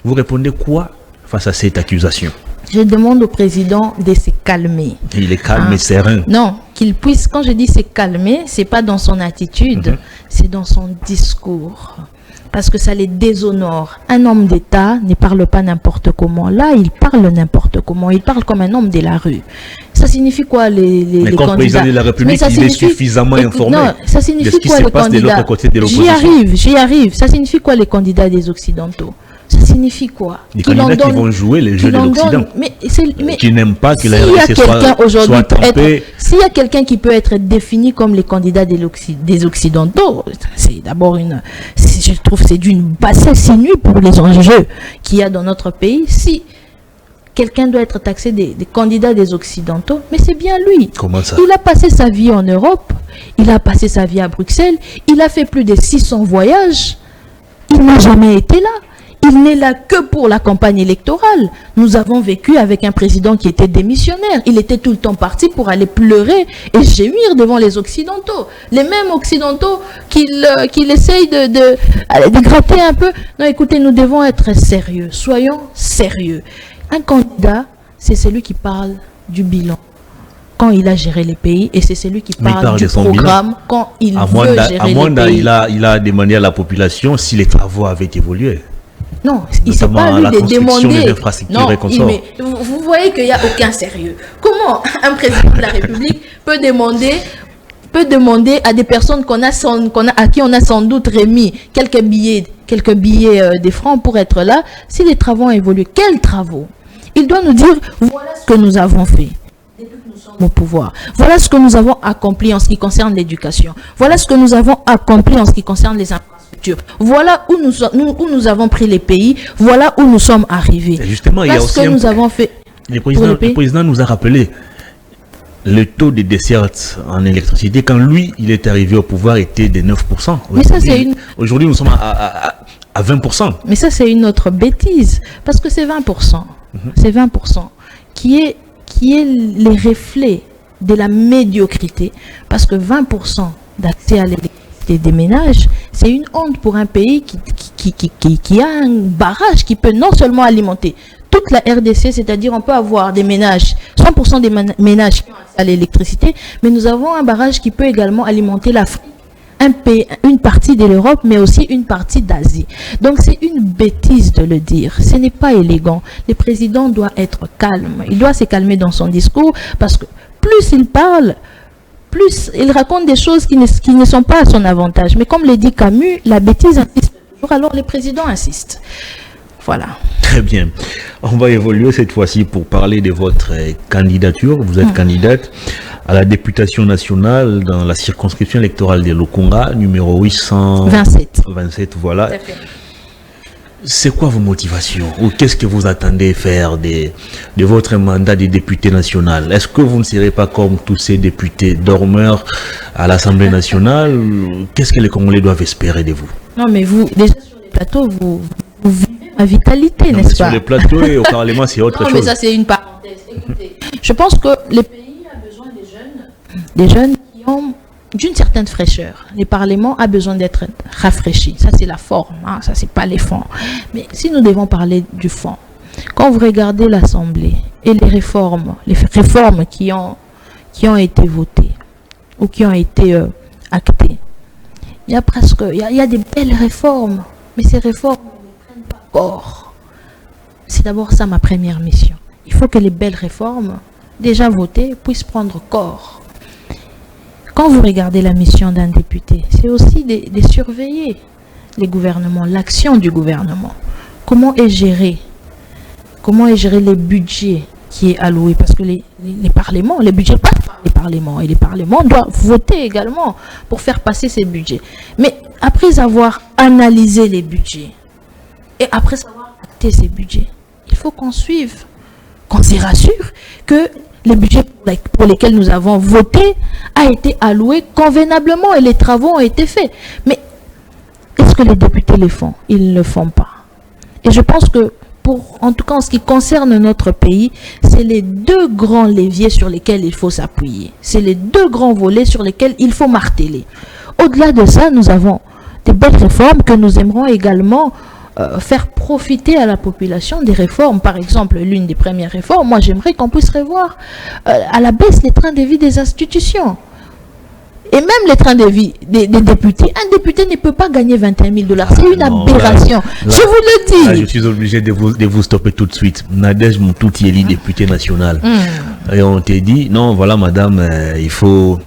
Vous répondez quoi face à cette accusation? Je demande au président de se calmer. Il est calme et serein. Non, qu'il puisse, quand je dis se calmer, c'est pas dans son attitude, c'est dans son discours. Parce que ça les déshonore. Un homme d'État ne parle pas n'importe comment. Là, il parle n'importe comment. Il parle comme un homme de la rue. Ça signifie quoi les candidats? Le président de la République, il est suffisamment informé. Non, ça signifie quoi les candidats? J'y arrive. Ça signifie quoi les candidats des Occidentaux? Ça signifie quoi? Les candidats qui vont jouer les jeux de l'Occident. Qui n'aiment pas que la RDC soit trempée. S'il y a quelqu'un qui peut être défini comme les candidats des Occidentaux, c'est d'abord je trouve c'est d'une bassesse inouïe pour les enjeux qu'il y a dans notre pays. Si quelqu'un doit être taxé des candidats des Occidentaux, mais c'est bien lui. Comment ça? Il a passé sa vie en Europe, il a passé sa vie à Bruxelles, il a fait plus de 600 voyages, il n'a jamais été là. Il n'est là que pour la campagne électorale. Nous avons vécu avec un président qui était démissionnaire. Il était tout le temps parti pour aller pleurer et gémir devant les Occidentaux. Les mêmes Occidentaux qu'il essaye de gratter un peu. Non, écoutez, nous devons être sérieux. Soyons sérieux. Un candidat, c'est celui qui parle du bilan quand il a géré les pays, et c'est celui qui parle du programme quand il veut gérer les pays. Il a demandé à la population si les travaux avaient évolué. Non, il ne s'est pas lui de demander. Non, mais vous voyez qu'il n'y a aucun sérieux. Comment un président de la République peut demander peut demander à des personnes à qui on a sans doute remis quelques billets des francs pour être là, si les travaux ont évolué. Quels travaux? Il doit nous dire, voilà ce que nous avons fait depuis que nous sommes au pouvoir. Voilà ce que nous avons accompli en ce qui concerne l'éducation. Voilà ce que nous avons accompli en ce qui concerne les infrastructures. Voilà où nous avons pris les pays. Voilà où nous sommes arrivés. Et justement, il y a aussi ce que nous avons fait. Le président nous a rappelé le taux de desserte en électricité, quand lui, il est arrivé au pouvoir, était de 9%. Mais ça, c'est Aujourd'hui, nous sommes à 20%. Mais ça, c'est une autre bêtise. Parce que c'est 20%. C'est 20% qui est les reflets de la médiocrité. Parce que 20% d'accès à l'électricité des ménages, c'est une honte pour un pays qui a un barrage qui peut non seulement alimenter toute la RDC, c'est-à-dire on peut avoir des ménages, 100% des ménages qui ont accès à l'électricité, mais nous avons un barrage qui peut également alimenter l'Afrique, une partie de l'Europe, mais aussi une partie d'Asie. Donc c'est une bêtise de le dire. Ce n'est pas élégant. Le président doit être calme. Il doit se calmer dans son discours parce que plus il parle, plus il raconte des choses qui ne sont pas à son avantage. Mais comme le dit Camus, la bêtise insiste toujours, alors le président insiste. Voilà. Très bien. On va évoluer cette fois-ci pour parler de votre candidature. Vous êtes candidate à la députation nationale dans la circonscription électorale de Lukunga, numéro 827. Voilà. C'est quoi vos motivations? Ou qu'est-ce que vous attendez faire de votre mandat de député national? Est-ce que vous ne serez pas comme tous ces députés dormeurs à l'Assemblée nationale? Qu'est-ce que les Congolais doivent espérer de vous? Non, mais vous, déjà sur les plateaux, vous vivez ma vitalité, n'est-ce pas? Sur les plateaux et au Parlement, c'est autre chose. Non, mais ça, c'est une parenthèse. Écoutez, je pense que le pays a besoin des jeunes qui ont d'une certaine fraîcheur. Le Parlement a besoin d'être rafraîchi. Ça, c'est la forme. Hein, ça, c'est pas les fonds. Mais si nous devons parler du fond, quand vous regardez l'Assemblée et les réformes qui ont été votées ou qui ont été actées, il y a des belles réformes. Mais ces réformes ne prennent pas corps. C'est d'abord ça ma première mission. Il faut que les belles réformes, déjà votées, puissent prendre corps. Quand vous regardez la mission d'un député, c'est aussi de surveiller les gouvernements, l'action du gouvernement. Comment est géré les budgets qui est alloué? Parce que les parlements, les budgets passent par les parlements. Et les parlements doivent voter également pour faire passer ces budgets. Mais après avoir analysé les budgets et après avoir acté ces budgets, il faut qu'on suive, qu'on se rassure que les budgets pour lesquels nous avons voté a été alloué convenablement et les travaux ont été faits. Mais est-ce que les députés le font? Ils ne le font pas. Et je pense que en tout cas en ce qui concerne notre pays, c'est les deux grands leviers sur lesquels il faut s'appuyer. C'est les deux grands volets sur lesquels il faut marteler. Au-delà de ça, nous avons des belles réformes que nous aimerons également faire profiter à la population des réformes. Par exemple, l'une des premières réformes, moi j'aimerais qu'on puisse revoir à la baisse les trains de vie des institutions. Et même les trains de vie des députés. Un député ne peut pas gagner 21 000 $. C'est une aberration. Je vous le dis. Là, je suis obligé de vous stopper tout de suite. Nadège Moutouti est député national. Et on te dit, non, voilà madame, il faut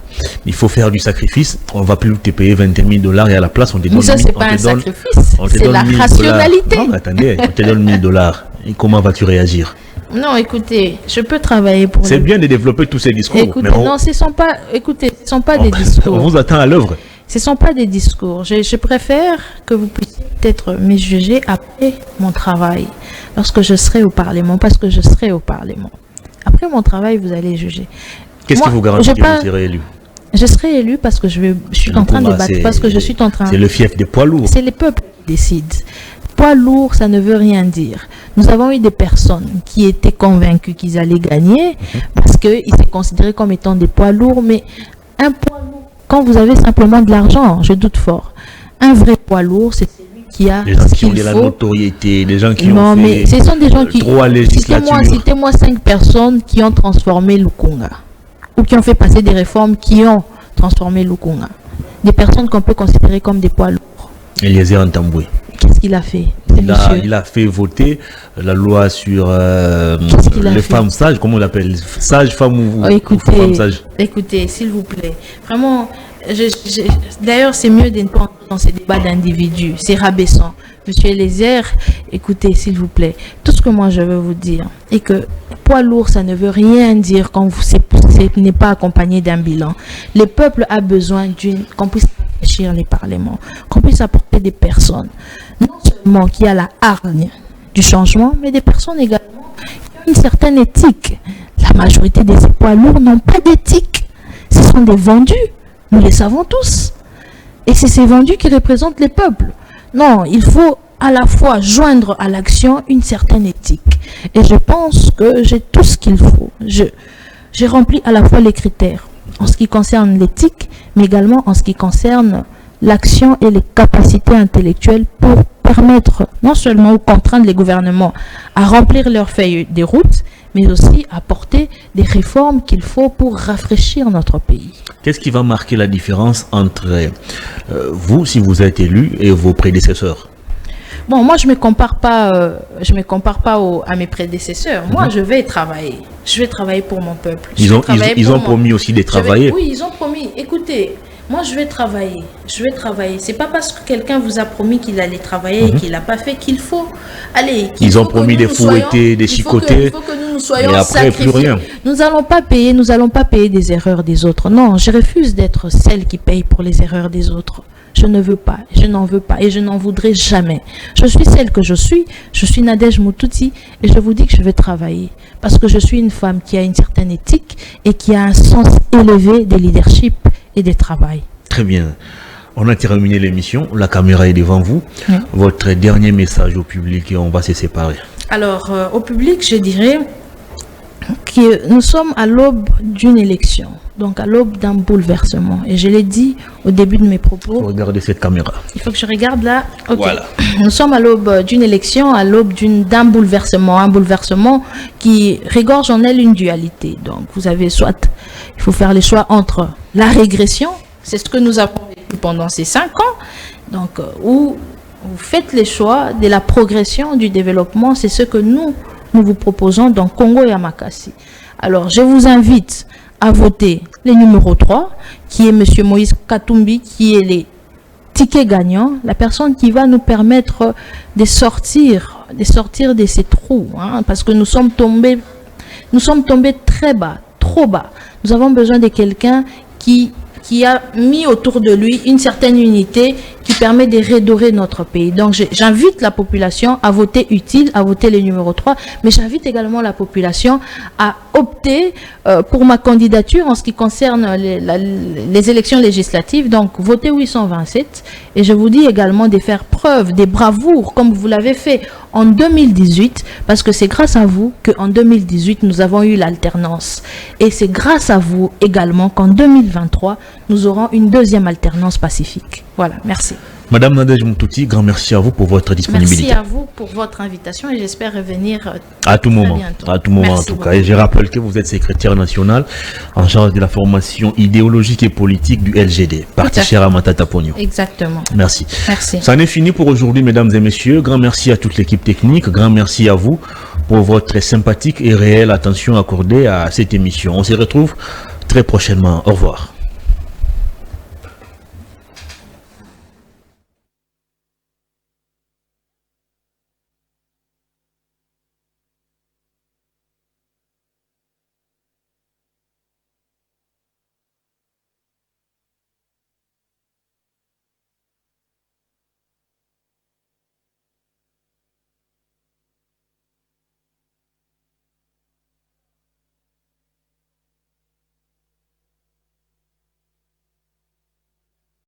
faire du sacrifice. On va plus te payer 21 000 $ et à la place, on te donne 1 000 $. Mais ça, c'est pas un sacrifice. C'est la rationalité. Non, attendez, on te donne 1 000 $. Et comment vas-tu réagir? Non, écoutez, je peux travailler pour... C'est bien de développer tous ces discours. Écoutez, mais non, ce ne sont pas des discours. On vous attend à l'œuvre. Ce ne sont pas des discours. Je préfère que vous puissiez peut-être me juger après mon travail, lorsque je serai au Parlement, parce que je serai au Parlement. Après mon travail, vous allez juger. Qu'est-ce qui vous garantit que vous serez élu? Je serai élu parce que je suis en train de battre, parce que je suis en train... C'est le fief des poids lourds. C'est les peuples qui décident. Poids lourd, ça ne veut rien dire. Nous avons eu des personnes qui étaient convaincues qu'ils allaient gagner parce qu'ils se considéraient comme étant des poids lourds. Mais un poids lourd, quand vous avez simplement de l'argent, je doute fort. Un vrai poids lourd, c'est celui qui a des gens qui ont de la notoriété, des gens qui non, ont fait mais ce sont des gens qui... droit législature. Citez-moi 5 personnes qui ont transformé Lukunga ou qui ont fait passer des réformes qui ont transformé Lukunga. Des personnes qu'on peut considérer comme des poids lourds. Eliezer Ntambwe. Qu'est-ce qu'il a fait? Il a fait voter la loi sur les femmes sages, comment on l'appelle? Sages, femmes ou femmes sages? Écoutez, s'il vous plaît, vraiment, d'ailleurs, c'est mieux de ne pas entrer dans ces débats d'individus, c'est rabaissant. Monsieur Eliezer, écoutez, s'il vous plaît, tout ce que moi je veux vous dire est que poids lourd, ça ne veut rien dire quand ce n'est pas accompagné d'un bilan. Le peuple a besoin qu'on puisse réfléchir les parlements, qu'on puisse apporter des personnes, non seulement qui a la hargne du changement, mais des personnes également qui ont une certaine éthique. La majorité des poids lourds n'ont pas d'éthique. Ce sont des vendus, nous les savons tous. Et c'est ces vendus qui représentent les peuples. Non, il faut à la fois joindre à l'action une certaine éthique. Et je pense que j'ai tout ce qu'il faut. J'ai rempli à la fois les critères en ce qui concerne l'éthique, mais également en ce qui concerne l'action et les capacités intellectuelles pour permettre non seulement ou contraindre les gouvernements à remplir leurs feuilles de route, mais aussi apporter des réformes qu'il faut pour rafraîchir notre pays. Qu'est-ce qui va marquer la différence entre vous, si vous êtes élu, et vos prédécesseurs? Bon, moi, je me compare pas à mes prédécesseurs. Moi, je vais travailler. Je vais travailler pour mon peuple. Ils ont promis aussi de travailler. Oui, ils ont promis. Écoutez, moi, je vais travailler. Je vais travailler. C'est pas parce que quelqu'un vous a promis qu'il allait travailler et qu'il l'a pas fait qu'il faut aller. Ils ont promis des fouettés, des chicotés. Il faut que nous soyons et après, sacrifiés. Plus rien. Nous n'allons pas payer des erreurs des autres. Non, je refuse d'être celle qui paye pour les erreurs des autres. Je ne veux pas, je n'en veux pas et je n'en voudrais jamais. Je suis celle que je suis Nadège Moutouti et je vous dis que je vais travailler parce que je suis une femme qui a une certaine éthique et qui a un sens élevé de leadership et de travail. Très bien. On a terminé l'émission, la caméra est devant vous. Oui. Votre dernier message au public et on va se séparer. Alors, au public, je dirais que nous sommes à l'aube d'une élection. Donc à l'aube d'un bouleversement. Et je l'ai dit au début de mes propos. Regardez cette caméra. Il faut que je regarde là. Okay. Voilà. Nous sommes à l'aube d'une élection, à l'aube d'un bouleversement. Un bouleversement qui regorge en elle une dualité. Donc vous avez soit, il faut faire les choix entre la régression, c'est ce que nous avons vécu pendant ces 5 ans. Donc où vous faites les choix de la progression, du développement, c'est ce que nous vous proposons dans Congo et Amakasi. Alors je vous invite à voter le numéro 3, qui est M. Moïse Katumbi, qui est les tickets gagnants, la personne qui va nous permettre de sortir de ces trous, hein, parce que nous sommes tombés très bas, trop bas. Nous avons besoin de quelqu'un qui a mis autour de lui une certaine unité qui permet de redorer notre pays. Donc j'invite la population à voter utile, à voter le numéro 3, mais j'invite également la population à opter pour ma candidature en ce qui concerne les élections législatives. Donc votez 827 et je vous dis également de faire preuve des bravoures comme vous l'avez fait en 2018, parce que c'est grâce à vous qu'en 2018 nous avons eu l'alternance et c'est grâce à vous également qu'en 2023 nous aurons une deuxième alternance pacifique. Voilà, merci. Madame Nadège Moutouti, grand merci à vous pour votre disponibilité. Merci à vous pour votre invitation et j'espère revenir à tout moment. Bientôt. À tout moment, en tout cas. Et je rappelle que vous êtes secrétaire national en charge de la formation idéologique et politique du LGD, Parti Chera Matata Pogno. Exactement. Merci. Merci. Ça en est fini pour aujourd'hui, mesdames et messieurs. Grand merci à toute l'équipe technique. Grand merci à vous pour votre sympathique et réelle attention accordée à cette émission. On se retrouve très prochainement. Au revoir.